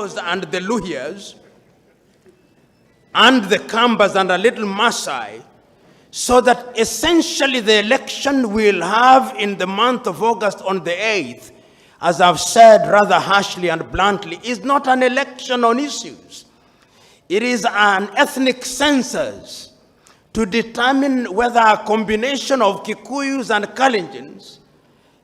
Luos and the Luhyas, and the Kambas and a little Maasai, so that essentially the election we'll have in the month of August on the 8th, as I've said rather harshly and bluntly, is not an election on issues. It is an ethnic census to determine whether a combination of Kikuyus and Kalenjins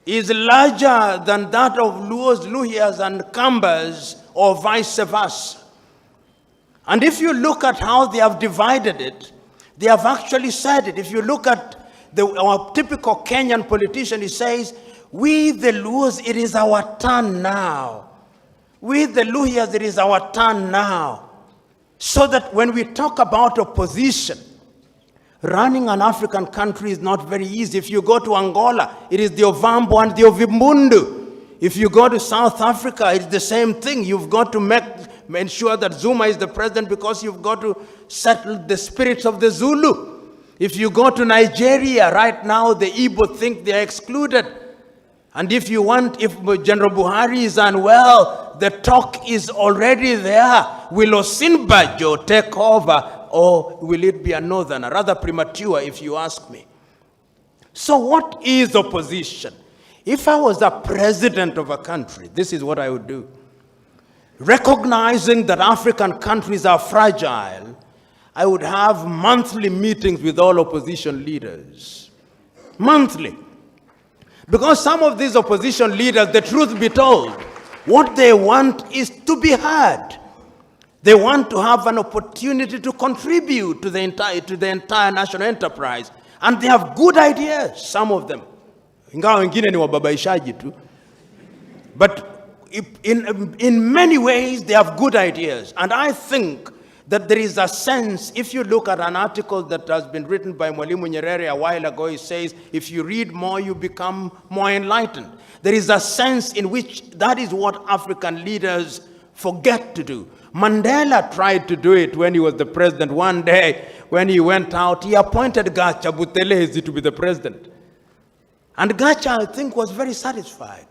is larger than that of Luos, Luhyas, and Kambas, or vice versa. And if you look at how they have divided it, they have actually said it. If you look at our typical Kenyan politician, he says, we the Luos, it is our turn now. We the Luhyas, it is our turn now. So that when we talk about opposition, running an African country is not very easy. If you go to Angola, it is the Ovambo and the Ovimbundu. If you go to South Africa, it's the same thing. You've got to ensure that Zuma is the president because you've got to settle the spirits of the Zulu. If you go to Nigeria, right now the Igbo think they're excluded. And if General Buhari is unwell, the talk is already there. Will Osinbajo take over? Or will it be a northerner? Rather premature, if you ask me. So what is opposition? If I was a president of a country, this is what I would do. Recognizing that African countries are fragile, I would have monthly meetings with all opposition leaders. Monthly. Because some of these opposition leaders, the truth be told, what they want is to be heard. They want to have an opportunity to contribute to the entire national enterprise. And they have good ideas, some of them. But in many ways, they have good ideas. And I think that there is a sense, if you look at an article that has been written by Mwalimu Nyerere a while ago, he says, if you read more, you become more enlightened. There is a sense in which that is what African leaders forget to do. Mandela tried to do it when he was the president. One day, when he went out, he appointed Gacha Buthelezi to be the president. And Gacha, I think, was very satisfied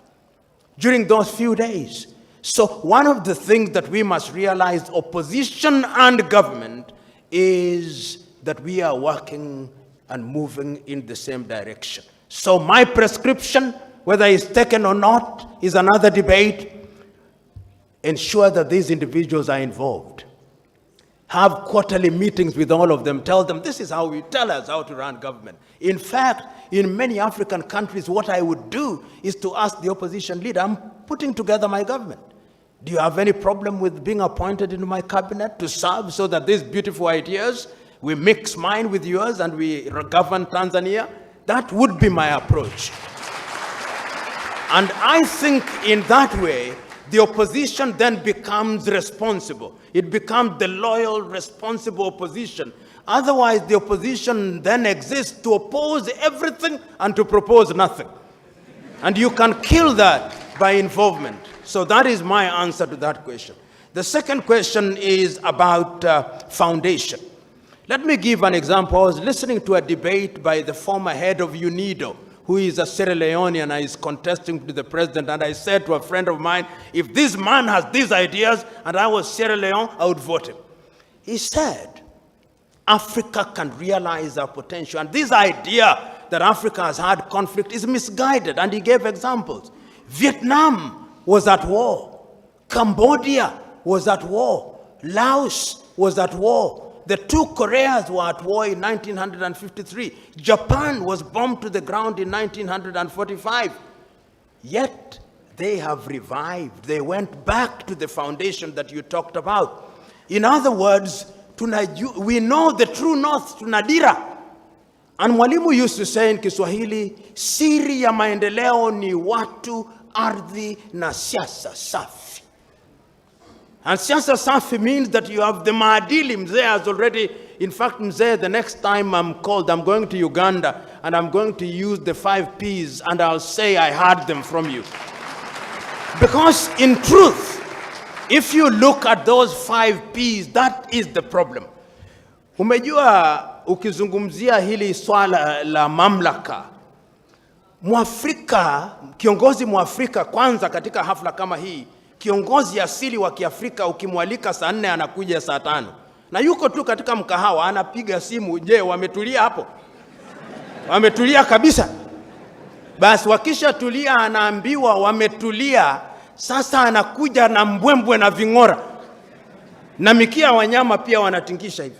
during those few days. So one of the things that we must realize, opposition and government, is that we are working and moving in the same direction. So my prescription, whether it's taken or not, is another debate. Ensure that these individuals are involved. Have quarterly meetings with all of them. Tell them, this is how we tell us how to run government. In fact, in many African countries, what I would do is to ask the opposition leader, I'm putting together my government. Do you have any problem with being appointed into my cabinet to serve so that these beautiful ideas, we mix mine with yours and we govern Tanzania? That would be my approach. And I think in that way, the opposition then becomes responsible. It becomes the loyal, responsible opposition. Otherwise, the opposition then exists to oppose everything and to propose nothing. And you can kill that by involvement. So that is my answer to that question. The second question is about foundation. Let me give an example. I was listening to a debate by the former head of UNIDO, who is a Sierra Leonean and is contesting to the president. And I said to a friend of mine, if this man has these ideas and I was Sierra Leone, I would vote him. He said, Africa can realize our potential. And this idea that Africa has had conflict is misguided. And he gave examples. Vietnam was at war. Cambodia was at war. Laos was at war. The two Koreas were at war in 1953. Japan was bombed to the ground in 1945. Yet they have revived. They went back to the foundation that you talked about. In other words, we know the true north, tunadira. And Mwalimu used to say in Kiswahili, siri ya maendeleo ni watu, ardhi na siasa safi. And siasa safi means that you have the maadili. Mzee has already, in fact, Mzee, the next time I'm called, I'm going to Uganda and I'm going to use the 5 P's and I'll say I heard them from you. Because in truth, if you look at those 5 P's, that is the problem. Umejua ukizungumzia hili swala la mamlaka, Mwafrika, kiongozi Mwafrika kwanza katika hafla kama hii, kiongozi asili wa Kiafrika ukimwalika saa 4 anakuja saa 5. Na yuko tu katika mkahawa anapiga simu, je, wametulia hapo? Wametulia kabisa. Basi wakisha tulia anaambiwa wametulia, sasa anakuja na mbwembwe na ving'ora. Na mikia wanyama pia wanatingisha hivi.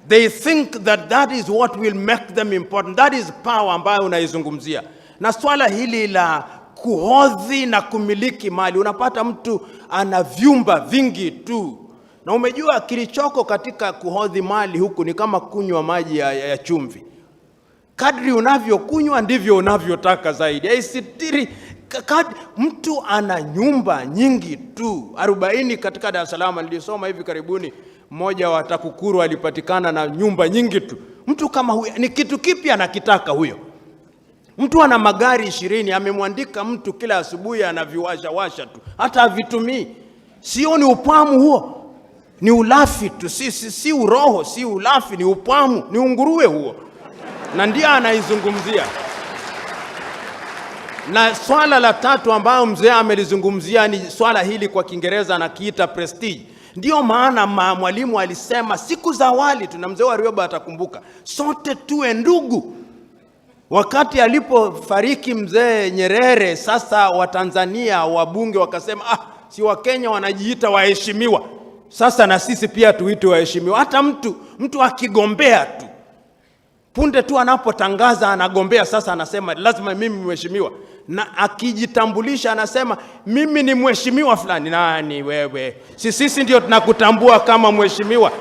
They think that is what will make them important. That is power ambayo unaizungumzia. Na swala hili la kuhodhi na kumiliki mali, unapata mtu ana vyumba vingi tu. Na umejua kilichoko katika kuhodhi mali huku ni kama kunywa maji ya chumvi. Kadri unavyokunywa ndivyo unavyotaka zaidi. Haisitiri. Mtu ana nyumba nyingi tu 40 katika Dar es Salaam. Nilisoma hivi karibuni, mmoja wa TAKUKURU alipatikana na nyumba nyingi tu. Mtu kama huyo ni kitu kipi anakitaka huyo? Mtu ana magari 20, amemwandika mtu kila asubuhi anaviwasha tu, hata havitumii. Sio ni upamu huo? Ni ulafi tu, si uroho, si ulafi, ni upamu, ni unguruwe huo. Na ndio anaizungumzia. Na swala la tatu ambayo mzee amelizungumzia ni swala hili kwa Kiingereza anakiita prestige. Ndio maana Mwalimu alisema siku za awali, tuna mzee wa Rioba atakumbuka, sote tuwe ndugu. Wakati alipofariki mzee Nyerere, sasa Watanzania wabunge wakasema, si Wakenya wanajiita waheshimiwa, sasa na sisi pia tuitwe waheshimiwa. Hata mtu akigombea tu, punde tu anapotangaza anagombea, sasa anasema lazima mimi mheshimiwa. Na akijitambulisha anasema mimi ni mheshimiwa fulani. Nani wewe? Sisi ndio tunakutambua kama mheshimiwa.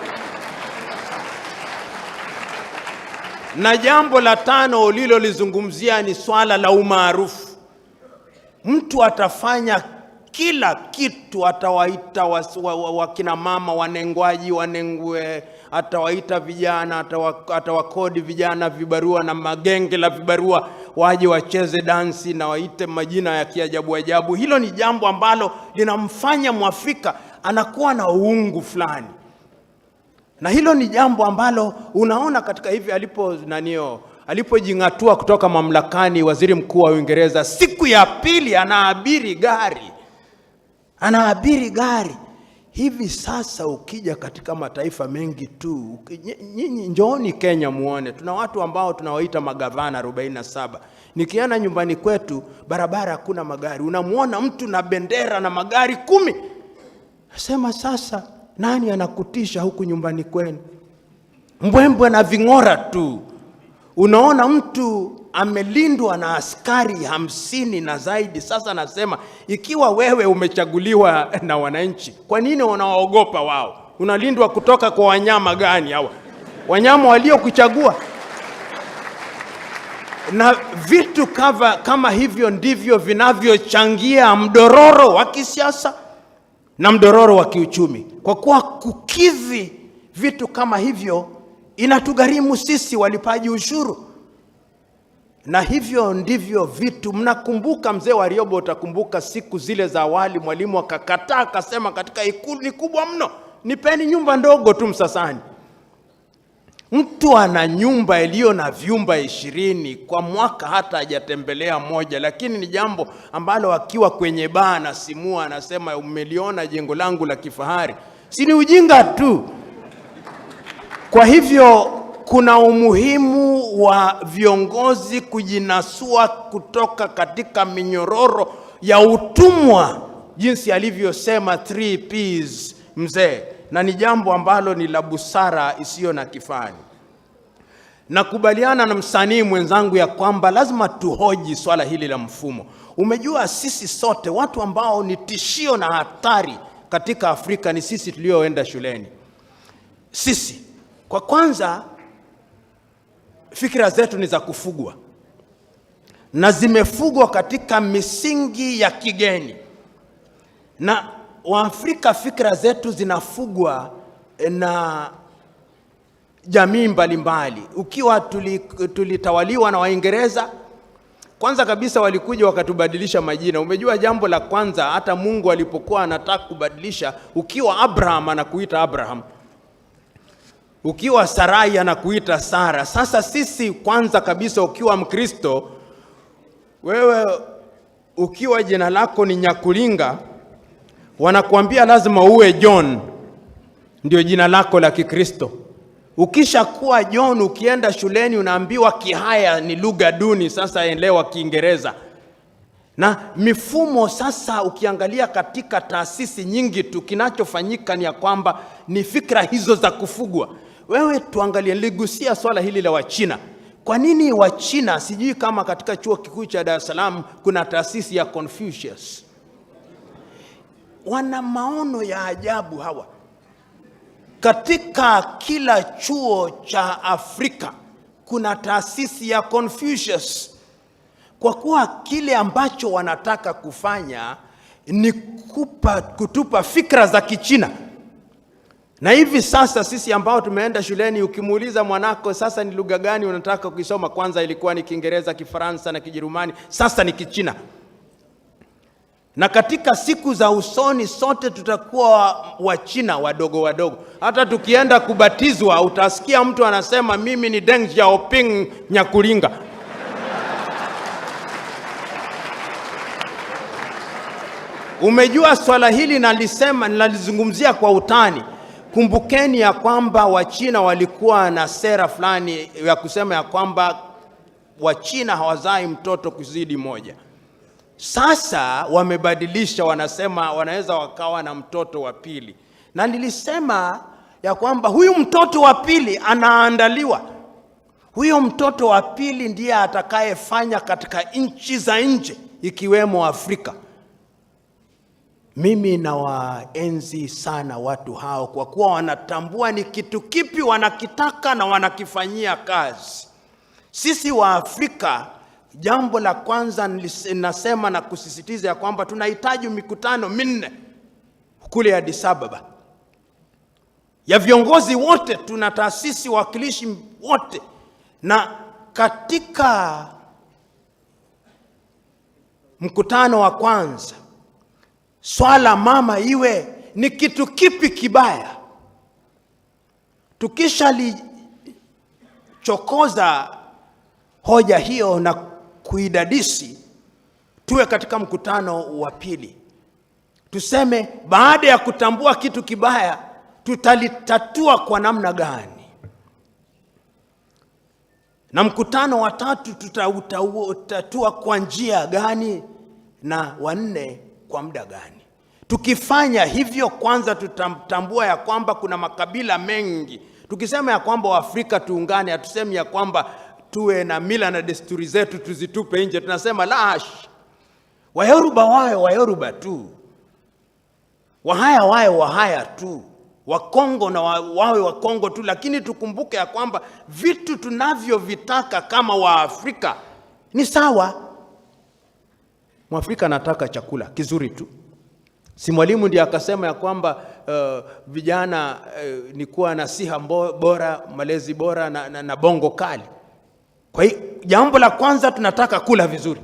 Na jambo la 5 ulilolizungumzia ni swala la umaarufu. Mtu atafanya kila kitu, atawaita wakina mama wanengwaji, wanengwe, atawaita vijana, atawakodi vijana vibarua na magenge la vibarua waje wacheze dansi na waite majina ya kiajabu ajabu. Hilo ni jambo ambalo linamfanya Mwafrika anakuwa na uungu fulani. Na hilo ni jambo ambalo unaona katika hivi alipojingatua kutoka mamlakani waziri mkuu wa Uingereza, siku ya pili anaabiri gari. Hivi sasa ukija katika mataifa mengi tu, nyinyi njooni Kenya muone, tuna watu ambao tunawaita magavana 47. Nikiana nyumbani kwetu barabara hakuna magari, unamuona mtu na bendera na magari 10. Sema sasa, nani anakutisha huku nyumbani kwenu? Mbwembwe na ving'ora tu. Unaona mtu amelindwa na askari 50 na zaidi. Sasa nasema, ikiwa wewe umechaguliwa na wananchi, kwa nini unawaogopa wao? Unalindwa kutoka kwa wanyama gani hawa? Wanyama waliokuchagua. Na vitu kama hivyo ndivyo vinavyochangia mdororo wa kisiasa na mdororo wa kiuchumi. Kwa kuwa kukidhi vitu kama hivyo inatugharimu sisi walipaji ushuru. Na hivyo ndivyo vitu, mnakumbuka mzee wa Rioba, utakumbuka siku zile za awali Mwalimu akakataa, akasema katika Ikulu ni kubwa mno, nipeni nyumba ndogo tu Msasani. Mtu ana nyumba iliyo na vyumba 20 kwa mwaka, hata hajatembelea moja, lakini ni jambo ambalo akiwa kwenye baa na simua anasema umeliona jengo langu la kifahari. Si ni ujinga tu. Kwa hivyo kuna umuhimu wa viongozi kujinasua kutoka katika minyororo ya utumwa, jinsi alivyosema 3 P's mzee. Na ni jambo ambalo ni la busara isiyo na kifani. Nakubaliana na msanii mwenzangu ya kwamba lazima tuhoji swala hili la mfumo. Umejua sisi sote watu ambao ni tishio na hatari katika Afrika ni sisi tulioenda shuleni. Sisi kwa kwanza, fikra zetu ni za kufugwa, na zimefugwa katika misingi ya kigeni. Na Waafrika fikra zetu zinafugwa na jamii mbalimbali. Ukiwa tulitawaliwa na Waingereza, kwanza kabisa walikuja wakatubadilisha majina. Umejua jambo la kwanza, hata Mungu alipokuwa anataka kubadilisha, ukiwa Abraham anakuita Abraham, ukiwa Sarai anakuita Sara. Sasa sisi kwanza kabisa, ukiwa Mkristo, wewe ukiwa jina lako ni Nyakulinga, wanakuambia lazima uwe John ndio jina lako la Kikristo. Ukisha kuwa John, ukienda shuleni unaambiwa Kihaya ni lugha duni, sasa elewa Kiingereza. Na mifumo sasa ukiangalia katika taasisi nyingi tu, kinachofanyika ni ya kwamba ni fikra hizo za kufugwa. Wewe tuangalie, niligusia swala hili la Wachina. Kwa nini Wachina, sijui kama katika chuo kikuu cha Dar es Salaam kuna taasisi ya Confucius. Wana maono ya ajabu hawa. Katika kila chuo cha Afrika kuna taasisi ya Confucius. Kwa kuwa kile ambacho wanataka kufanya ni kutupa fikra za Kichina. Na hivi sasa sisi ambao tumeenda shuleni, ukimuuliza mwanako sasa ni lugha gani unataka kuisoma, kwanza ilikuwa ni Kiingereza, Kifaransa na Kijerumani, sasa ni Kichina. Na katika siku za usoni sote tutakuwa Wachina wadogo wadogo. Hata tukienda kubatizwa utasikia mtu anasema mimi ni Deng Xiaoping Nyakulinga. Umejua swala hili nalizungumzia kwa utani. Kumbukeni ya kwamba Wachina walikuwa na sera fulani ya kusema ya kwamba Wachina hawazai mtoto kuzidi moja. Sasa wamebadilisha, wanasema wanaweza wakawa na mtoto wa pili. Na nilisema ya kwamba huyu mtoto wa pili anaandaliwa. Huyo mtoto wa pili ndiye atakayefanya katika nchi za nje ikiwemo Afrika. Mimi nawaenzi sana watu hao kwa kuwa wanatambua ni kitu kipi wanakitaka na wanakifanyia kazi. Sisi wa Afrika, jambo la kwanza ninasema na kusisitiza ya kwamba tunahitaji mikutano 4 kule Addis Ababa ya viongozi wote, tuna taasisi wakilishi wote. Na katika mkutano wa kwanza, swala mama iwe ni kitu kipi kibaya. Tukisha lichokoza hoja hiyo na kuidadisi, tuwe katika mkutano wa pili tuseme baada ya kutambua kitu kibaya tutalitatua kwa namna gani. Na mkutano wa 3 tutautatua kwa njia gani, na wa 4 kwa muda gani. Tukifanya hivyo, kwanza tutatambua ya kwamba kuna makabila mengi. Tukisema ya kwamba Waafrika tuungane, hatusemi ya kwamba tuwe na mila na desturi zetu tuzitupe nje. Tunasema la, Wayoruba wawe Wayoruba tu, Wahaya wawe Wahaya tu, Wakongo na wawe Wakongo tu. Lakini tukumbuke ya kwamba vitu tunavyovitaka kama Waafrika ni sawa. Mwafrika anataka chakula kizuri tu. Si Mwalimu ndiye akasema ya kwamba vijana ni kuwa na siha bora, malezi bora na bongo kali. Kwa hiyo jambo la kwanza tunataka kula vizuri.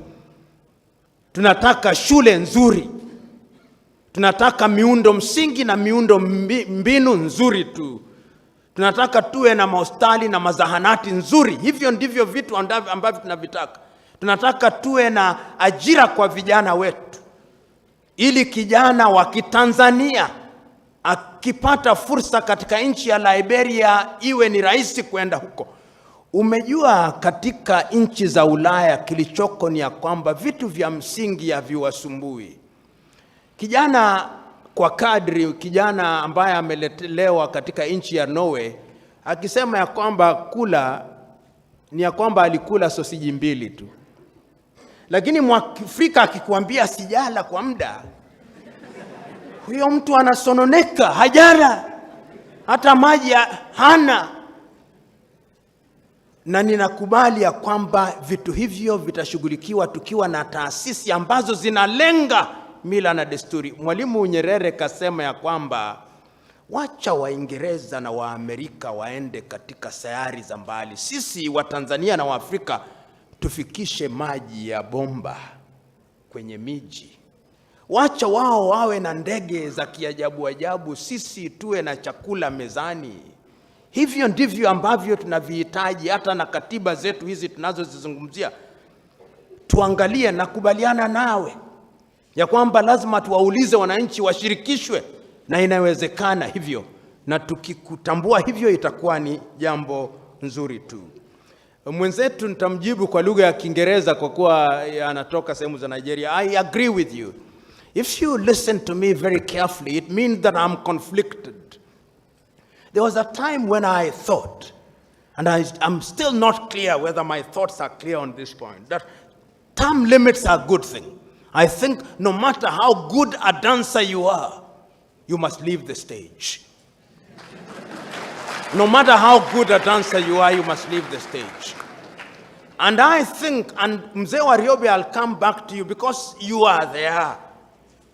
Tunataka shule nzuri. Tunataka miundo msingi na miundo mbinu nzuri tu. Tunataka tuwe na mahospitali na mazahanati nzuri. Hivyo ndivyo vitu ambavyo tunavitaka. Tunataka tuwe na ajira kwa vijana wetu, ili kijana wa Kitanzania akipata fursa katika nchi ya Liberia iwe ni rahisi kwenda huko. Umejua katika nchi za Ulaya kilichoko ni ya kwamba vitu vya msingi haviwasumbui kijana. Kwa kadri kijana ambaye ameletelewa katika nchi ya Norway akisema ya kwamba kula ni ya kwamba alikula sosiji 2 tu, lakini Mwafrika akikwambia sijala kwa muda, huyo mtu anasononeka, hajara hata maji hana. Na ninakubali ya kwamba vitu hivyo vitashughulikiwa tukiwa na taasisi ambazo zinalenga mila na desturi. Mwalimu Nyerere kasema ya kwamba wacha Waingereza na Waamerika waende katika sayari za mbali, sisi wa Tanzania na Waafrika tufikishe maji ya bomba kwenye miji. Wacha wao wawe na ndege za kiajabu ajabu, sisi tuwe na chakula mezani. Hivyo ndivyo ambavyo tunavihitaji hata na katiba zetu hizi tunazozizungumzia. Tuangalie na kubaliana nawe ya kwamba lazima tuwaulize wananchi washirikishwe, na inawezekana hivyo, na tukikutambua hivyo itakuwa ni jambo nzuri tu. Mwenzetu nitamjibu kwa lugha ya Kiingereza kwa kuwa anatoka sehemu za Nigeria. I agree with you. If you listen to me very carefully, it means that I'm conflicted. There was a time when I thought, and I'm still not clear whether my thoughts are clear on this point, that term limits are a good thing. I think no matter how good a dancer you are, you must leave the stage. No matter how good a dancer you are, you must leave the stage. And I think, and Mzee Wariobi, I'll come back to you because you are there.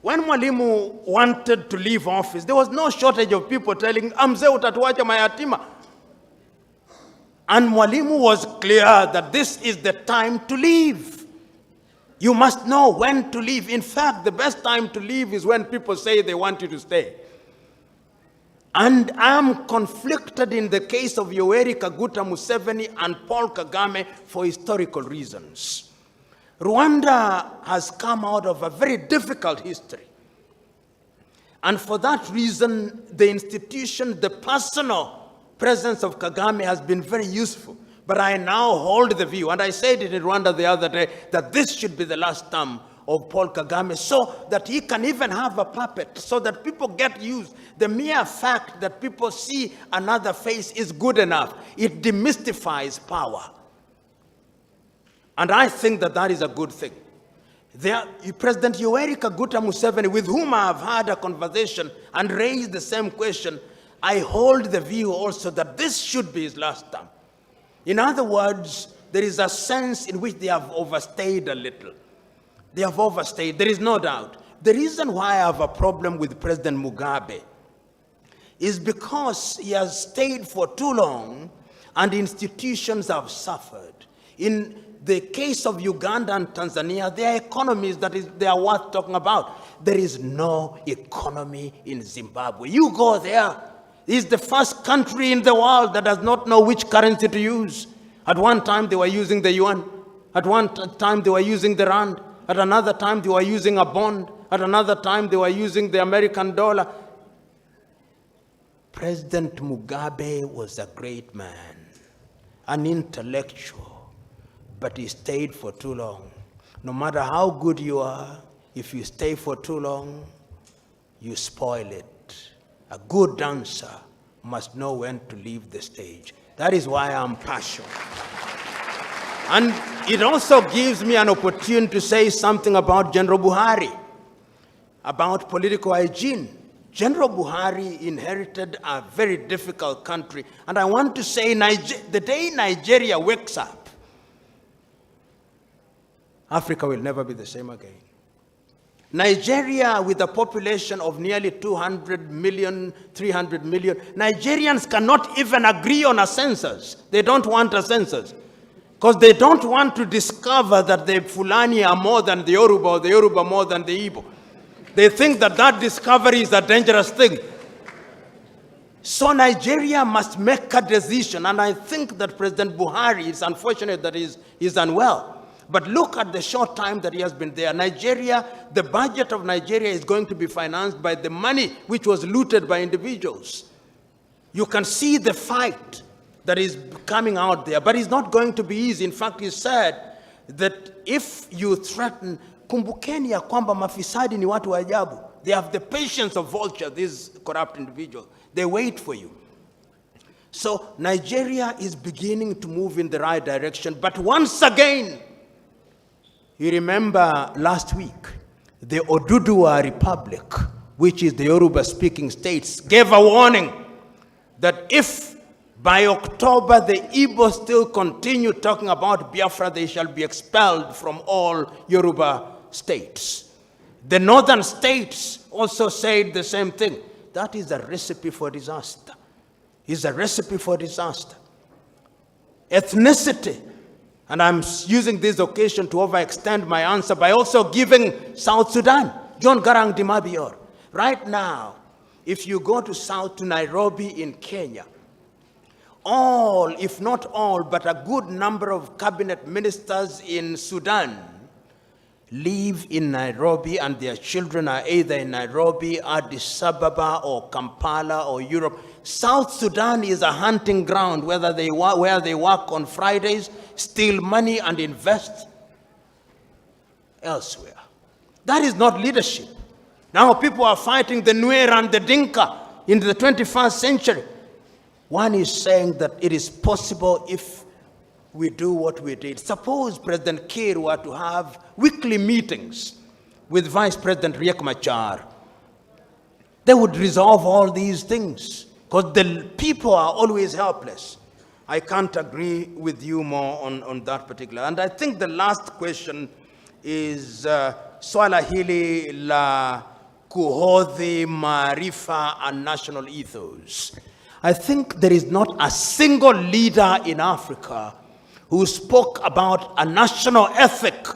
When Mwalimu wanted to leave office, there was no shortage of people telling, Mzee utatuacha mayatima. And Mwalimu was clear that this is the time to leave. You must know when to leave. In fact, the best time to leave is when people say they want you to stay. And I'm conflicted in the case of Yoweri Kaguta Museveni and Paul Kagame for historical reasons. Rwanda has come out of a very difficult history. And for that reason, the institution, the personal presence of Kagame has been very useful. But I now hold the view, and I said it in Rwanda the other day, that this should be the last term of Paul Kagame, so that he can even have a puppet, so that people get used. The mere fact that people see another face is good enough. It demystifies power. And I think that that is a good thing. President Yoweri Kaguta Museveni, with whom I have had a conversation and raised the same question, I hold the view also that this should be his last term. In other words, there is a sense in which they have overstayed a little. They have overstayed, there is no doubt. The reason why I have a problem with President Mugabe is because he has stayed for too long and institutions have suffered. In the case of Uganda and Tanzania, there are economies they are worth talking about. There is no economy in Zimbabwe. You go there. It is the first country in the world that does not know which currency to use. At one time, they were using the yuan. At one time, they were using the rand. At another time, they were using a bond. At another time, they were using the American dollar. President Mugabe was a great man, an intellectual, but he stayed for too long. No matter how good you are, if you stay for too long, you spoil it. A good dancer must know when to leave the stage. That is why I'm passionate. And it also gives me an opportunity to say something about General Buhari, about political hygiene. General Buhari inherited a very difficult country. And I want to say, the day Nigeria wakes up, Africa will never be the same again. Nigeria, with a population of nearly 200 million, 300 million, Nigerians cannot even agree on a census. They don't want a census. Because they don't want to discover that the Fulani are more than the Yoruba or the Yoruba more than the Igbo. They think that that discovery is a dangerous thing. So Nigeria must make a decision, and I think that President Buhari, it's unfortunate that he's unwell. But look at the short time that he has been there. Nigeria, the budget of Nigeria is going to be financed by the money which was looted by individuals. You can see the fight that is coming out there, but it's not going to be easy. In fact, he said that if you threaten, kumbukeni ya kwamba mafisadi ni watu wa ajabu. They have the patience of vulture, these corrupt individuals. They wait for you. So Nigeria is beginning to move in the right direction, but once again, you remember last week, the Oduduwa Republic, which is the Yoruba-speaking states, gave a warning that if by October the Igbo still continue talking about Biafra, they shall be expelled from all Yoruba states. The northern states also said the same thing. That is a recipe for disaster. It's a recipe for disaster. Ethnicity. And I'm using this occasion to overextend my answer by also giving South Sudan, John Garang Dimabior. Right now, if you go to Nairobi in Kenya, all, if not all, but a good number of cabinet ministers in Sudan live in Nairobi and their children are either in Nairobi, Addis Ababa, or Kampala, or Europe. South Sudan is a hunting ground where they work on Fridays, steal money, and invest elsewhere. That is not leadership. Now people are fighting the Nuer and the Dinka in the 21st century. One is saying that it is possible if we do what we did. Suppose President Kiir were to have weekly meetings with Vice President Riek Machar. They would resolve all these things because the people are always helpless. I can't agree with you more on that particular. And I think the last question is swala hili la kuhodhi maarifa and national ethos. I think there is not a single leader in Africa who spoke about a national ethic.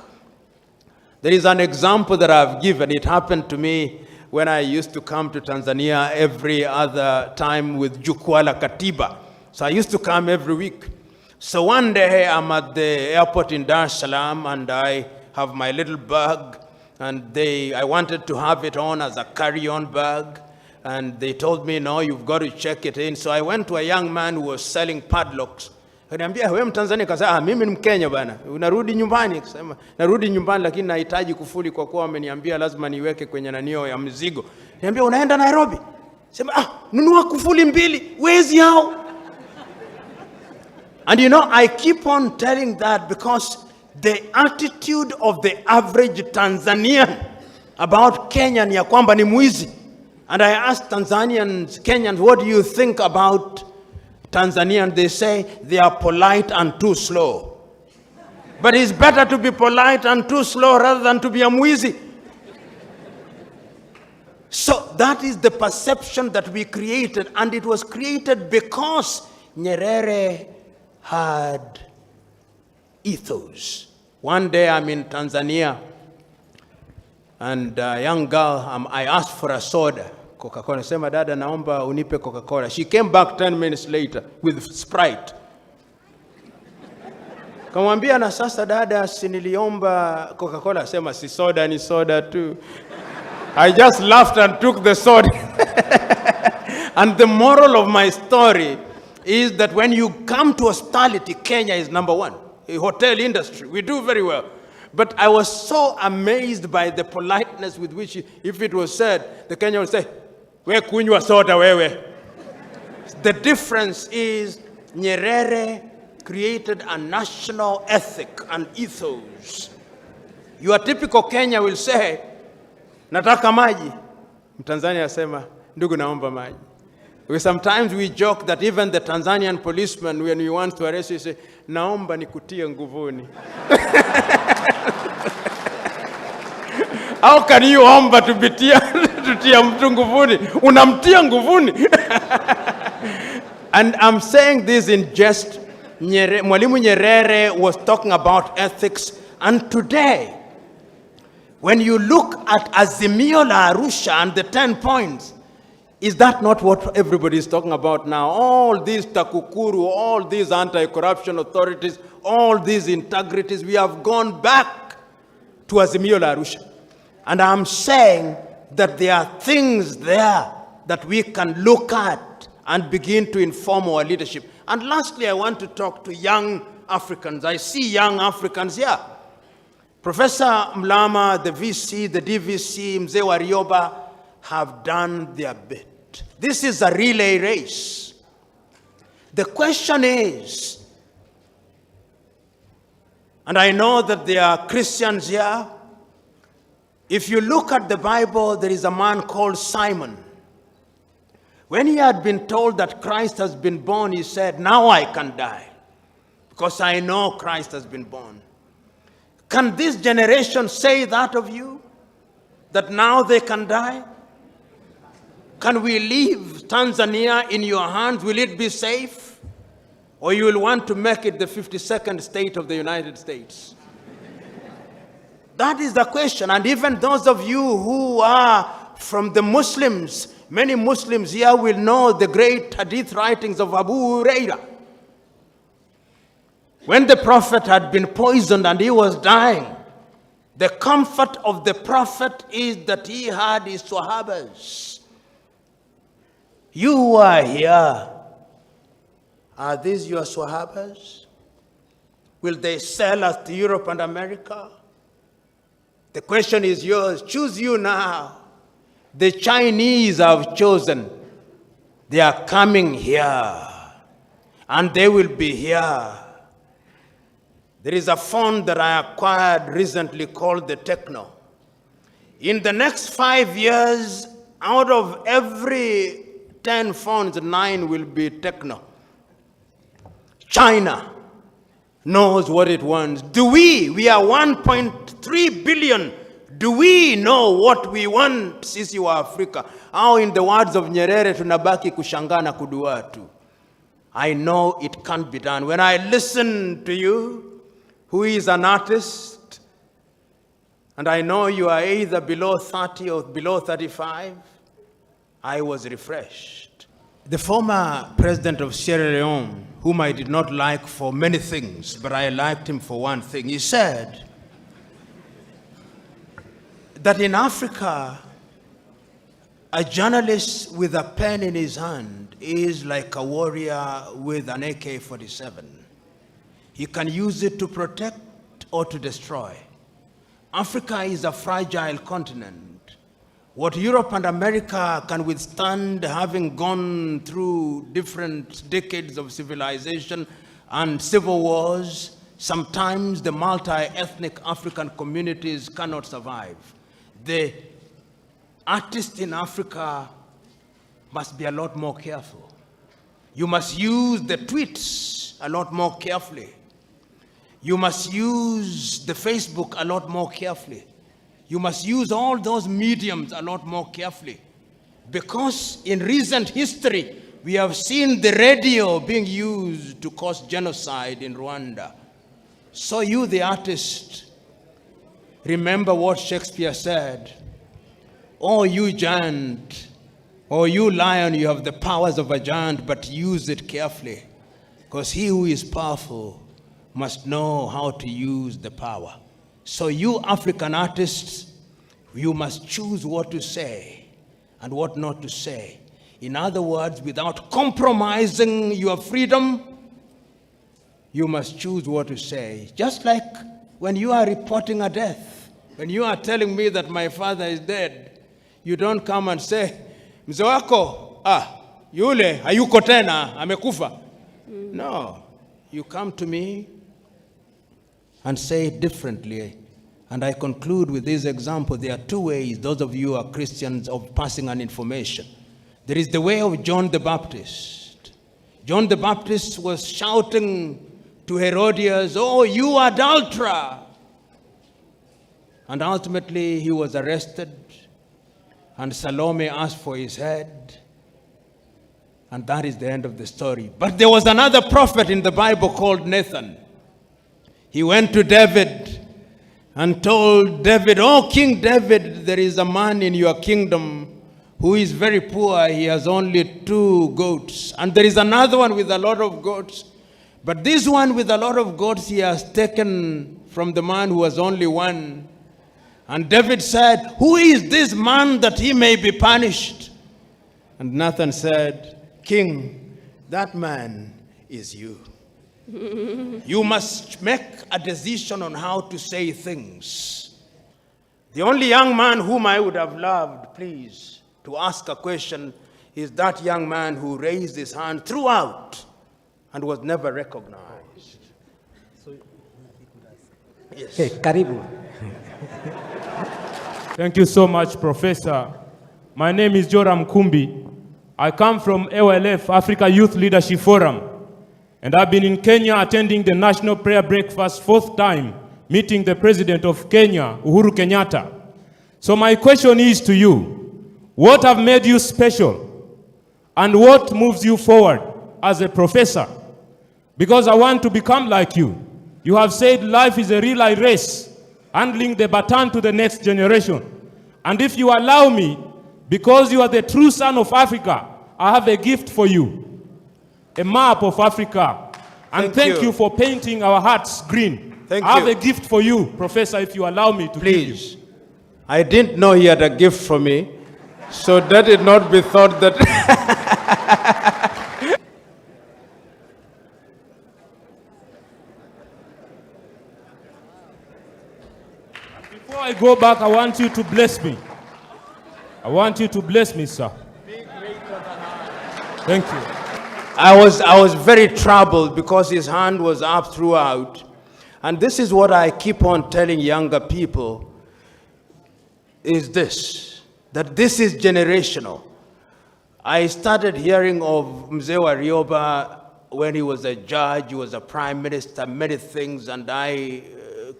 There is an example that I've given. It happened to me when I used to come to Tanzania every other time with Jukwaa la Katiba. So I used to come every week. So one day I'm at the airport in Dar es Salaam and I have my little bag, and I wanted to have it on as a carry-on bag, and they told me, no, you've got to check it in. So I went to a young man who was selling padlocks. Akaniambia, wewe Mtanzania? Kasema, mimi ni Mkenya bana. Unarudi nyumbani? Kasema, narudi nyumbani lakini nahitaji kufuli kwa kuwa wameniambia lazima niweke kwenye nanio ya mzigo. Niambia, unaenda Nairobi? Sema, nunua kufuli mbili, wezi hao. And you know, I keep on telling that because the attitude of the average Tanzanian about Kenya ni ya kwamba ni mwizi. And I asked Tanzanians, Kenyans, what do you think about Tanzania? And they say they are polite and too slow. But it's better to be polite and too slow rather than to be a mwizi. So that is the perception that we created, and it was created because Nyerere had ethos. One day I'm in Tanzania, and a young girl, I asked for a soda, Coca-Cola. Sema, dada, naomba unipe Coca-Cola. She came back 10 minutes later with Sprite. Kamwambia, na sasa dada, si niliomba Coca-Cola. Sema, si soda, ni soda too. I just laughed and took the soda. And the moral of my story is that when you come to hospitality, Kenya is number one. A hotel industry, we do very well. But I was so amazed by the politeness with which, if it was said, the Kenyan would say, we kunywa soda wewe. The difference is Nyerere created a national ethic and ethos. Your typical Kenya will say, nataka maji. Mtanzania asema, ndugu naomba maji. Sometimes we joke that even the Tanzanian policeman, when we want to arrest you, say, naomba nikutie nguvuni. How can you omba tutia mtu nguvuni? Unamtia nguvuni. And I'm saying this in jest. Mwalimu Nyerere was talking about ethics, and today, when you look at Azimio la Arusha and the 10 points, is that not what everybody is talking about now? All these TAKUKURU, all these anti-corruption authorities, all these integrities, we have gone back to Azimio la Arusha. And I'm saying that there are things there that we can look at and begin to inform our leadership. And lastly, I want to talk to young Africans. I see young Africans here. Professor Mlama, the VC, the DVC, Mzee Warioba have done their bit. This is a relay race. The question is, and I know that there are Christians here, if you look at the Bible, there is a man called Simon. When he had been told that Christ has been born, he said, now I can die, because I know Christ has been born. Can this generation say that of you? That now they can die? Can we leave Tanzania in your hands? Will it be safe? Or you will want to make it the 52nd state of the United States? That is the question. And even those of you who are from the Muslims, many Muslims here will know the great hadith writings of Abu Huraira. When the Prophet had been poisoned and he was dying, The comfort of the prophet is that he had his Sahabas. You who are here, are these your Sahabas? Will they sell us to Europe and America? The question is yours. Choose you now. The Chinese have chosen. They are coming here, and they will be here. There is a phone that I acquired recently called the Techno. In the next 5 years, out of every 10 phones, 9 will be Techno. China knows what it wants. We are 1.3 billion. Do we know what we want, sisi wa Afrika? Au in the words of Nyerere, tunabaki kushangana kuduatu. I know it can't be done. When I listen to you, who is an artist, and I know you are either below 30 or below 35, I was refreshed. The former president of Sierra Leone, whom I did not like for many things, but I liked him for one thing, he said that in Africa, a journalist with a pen in his hand is like a warrior with an AK-47. He can use it to protect or to destroy. Africa is a fragile continent. What Europe and America can withstand, having gone through different decades of civilization and civil wars, sometimes the multi-ethnic African communities cannot survive. The artists in Africa must be a lot more careful. You must use the tweets a lot more carefully. You must use the Facebook a lot more carefully. You must use all those mediums a lot more carefully. Because in recent history, we have seen the radio being used to cause genocide in Rwanda. So you, the artist, remember what Shakespeare said. Oh, you giant, oh, you lion, you have the powers of a giant, but use it carefully. Because he who is powerful must know how to use the power. So you African artists, you must choose what to say and what not to say. In other words, without compromising your freedom, you must choose what to say. Just like when you are reporting a death, when you are telling me that my father is dead, you don't come and say, mzee wako, yule hayuko tena, amekufa. No, you come to me and say it differently. And I conclude with this example. There are two ways, those of you who are Christians, of passing on information. There is the way of John the Baptist. John the Baptist was shouting to Herodias, oh, you adulterer! And ultimately he was arrested, and Salome asked for his head. And that is the end of the story. But there was another prophet in the Bible called Nathan. He went to David and told David, oh, King David, there is a man in your kingdom who is very poor. He has only 2 goats. And there is another one with a lot of goats. But this one with a lot of goats he has taken from the man who has only 1. And David said, who is this man that he may be punished? And Nathan said, King, that man is you. You must make a decision on how to say things. The only young man whom I would have loved, please, to ask a question is that young man who raised his hand throughout and was never recognized. So he could ask. Yes. Hey, karibu. Thank you so much, Professor. My name is Joram Kumbi. I come from ALF, Africa Youth Leadership Forum. And I've been in Kenya attending the National Prayer Breakfast 4th time, meeting the President of Kenya, Uhuru Kenyatta. So my question is to you, what have made you special? And what moves you forward as a professor? Because I want to become like you. You have said life is a relay race, handling the baton to the next generation. And if you allow me, because you are the true son of Africa, I have a gift for you. A map of Africa. And thank you for painting our hearts green. Thank I have you. a gift for you, Professor, if you allow me to give you. Please. I didn't know he had a gift for me, so let it not be thought that... Before I go back, I want you to bless me. I want you to bless me, sir. Thank you. I was very troubled because his hand was up throughout. And this is what I keep on telling younger people, is this, that this is generational. I started hearing of Mzee Warioba when he was a judge, he was a prime minister, many things, and I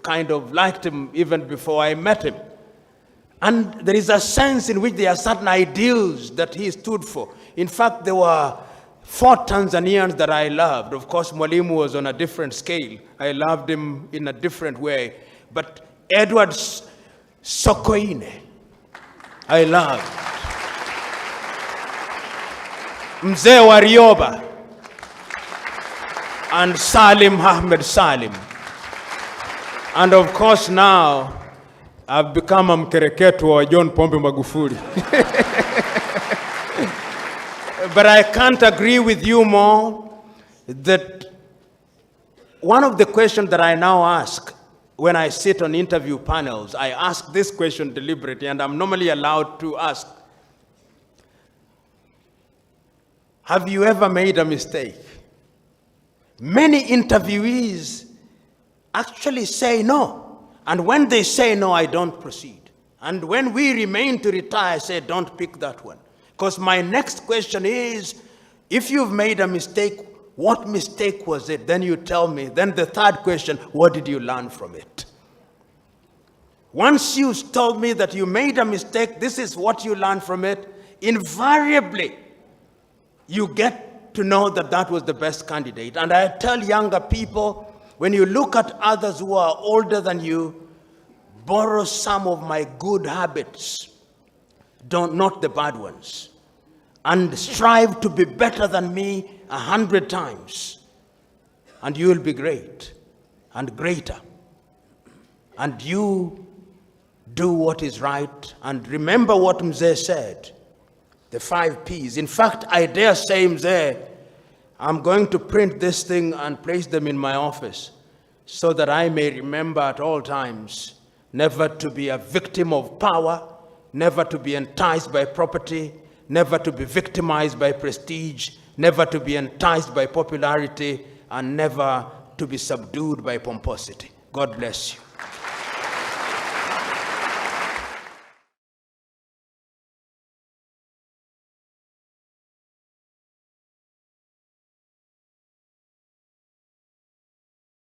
kind of liked him even before I met him. And there is a sense in which there are certain ideals that he stood for. In fact, there were 4 Tanzanians that I loved. Of course, Mwalimu was on a different scale. I loved him in a different way. But Edward Sokoine, I loved. Mzee Warioba and Salim Ahmed Salim. And of course now, I've become a mkereketo wa John Pombe Magufuli. But I can't agree with you more that one of the questions that I now ask when I sit on interview panels, I ask this question deliberately, and I'm normally allowed to ask, have you ever made a mistake? Many interviewees actually say no. And when they say no, I don't proceed. And when we remain to retire, I say, don't pick that one. Because my next question is, if you've made a mistake, what mistake was it? Then you tell me. Then the third question, what did you learn from it? Once you told me that you made a mistake, this is what you learned from it, invariably, you get to know that that was the best candidate. And I tell younger people, when you look at others who are older than you, borrow some of my good habits, not the bad ones, and strive to be better than me 100 times, and you will be great and greater. And you do what is right, and remember what Mzee said, the 5 Ps. In fact, I dare say, Mzee, I'm going to print this thing and place them in my office so that I may remember at all times never to be a victim of power, never to be enticed by property, never to be victimized by prestige, never to be enticed by popularity, and never to be subdued by pomposity. God bless you.